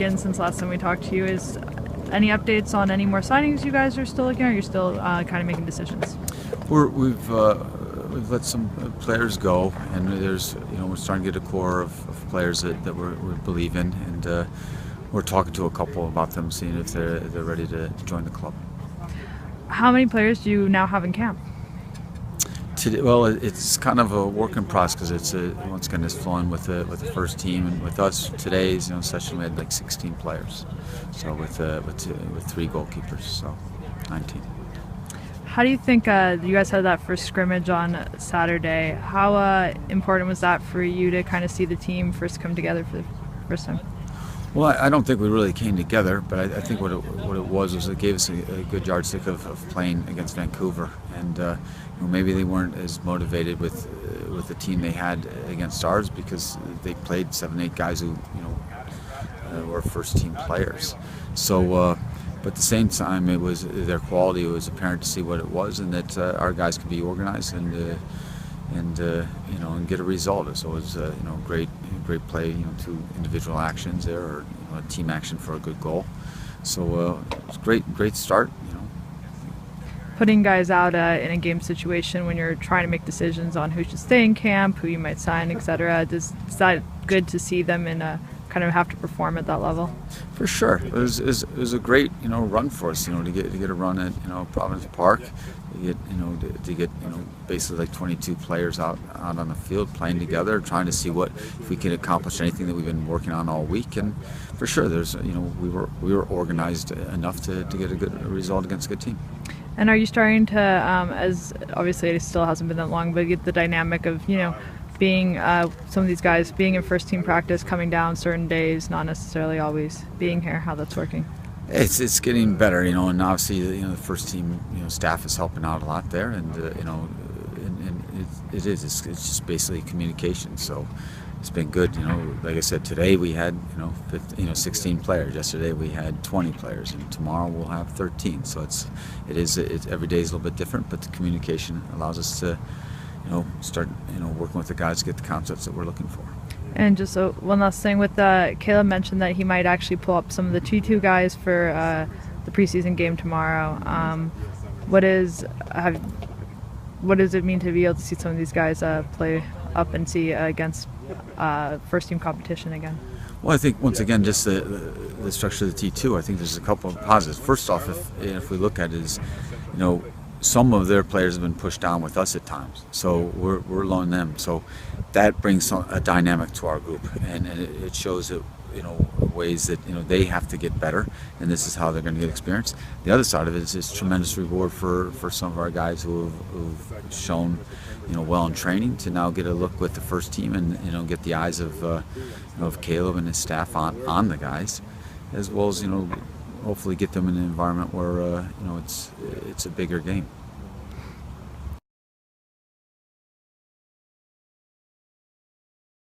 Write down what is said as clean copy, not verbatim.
in since last time we talked to you. Is any updates on any more signings you guys are still looking at, or you're still kind of making decisions? We've let some players go, and there's we're starting to get a core of players that we believe in, and we're talking to a couple about them, seeing if they're ready to join the club. How many players do you now have in camp? Well, it's kind of a work in process because once again it's flowing with the first team, and with us today's session we had like 16 players, so with 3 goalkeepers, so 19. How do you think you guys had that first scrimmage on Saturday? How important was that for you to kind of see the team first come together for the first time? Well, I don't think we really came together, but I think what it was it gave us a good yardstick of playing against Vancouver, and maybe they weren't as motivated with the team they had against ours because they played 7, 8 guys who were first team players. So, but at the same time, it was their quality. It was apparent to see what it was, and that our guys could be organized and get a result. So it was great play. 2 individual actions there, or a team action for a good goal. So it was great start. Putting guys out in a game situation when you're trying to make decisions on who should stay in camp, who you might sign, etc. Is that good to see them in a kind of have to perform at that level? For sure, it was a great run for us. To get a run at Providence Park, to get basically like 22 players out on the field playing together, trying to see if we can accomplish anything that we've been working on all week. And for sure, there's we were organized enough to get a good result against a good team. And are you starting to, as obviously it still hasn't been that long, but get the dynamic of being some of these guys being in first team practice, coming down certain days, not necessarily always being here, how that's working? It's getting better, and obviously the first team staff is helping out a lot there, and it's just basically communication. So it's been good. Like I said, today we had 16 players. Yesterday we had 20 players, and tomorrow we'll have 13. So it's every day is a little bit different, but the communication allows us to start working with the guys to get the concepts that we're looking for. And just one last thing with Caleb mentioned that he might actually pull up some of the 2-2 guys for the preseason game tomorrow. What does it mean to be able to see some of these guys play up and see against first team competition again? Well, I think once again, just the structure of the T2, I think there's a couple of positives. First off, if we look at it, is some of their players have been pushed down with us at times, so we're loaning them. So that brings a dynamic to our group, and it shows that ways that they have to get better, and this is how they're going to get experience. The other side of it is tremendous reward for some of our guys who've shown well in training to now get a look with the first team and get the eyes of Caleb and his staff on the guys, as well as hopefully get them in an environment where it's a bigger game.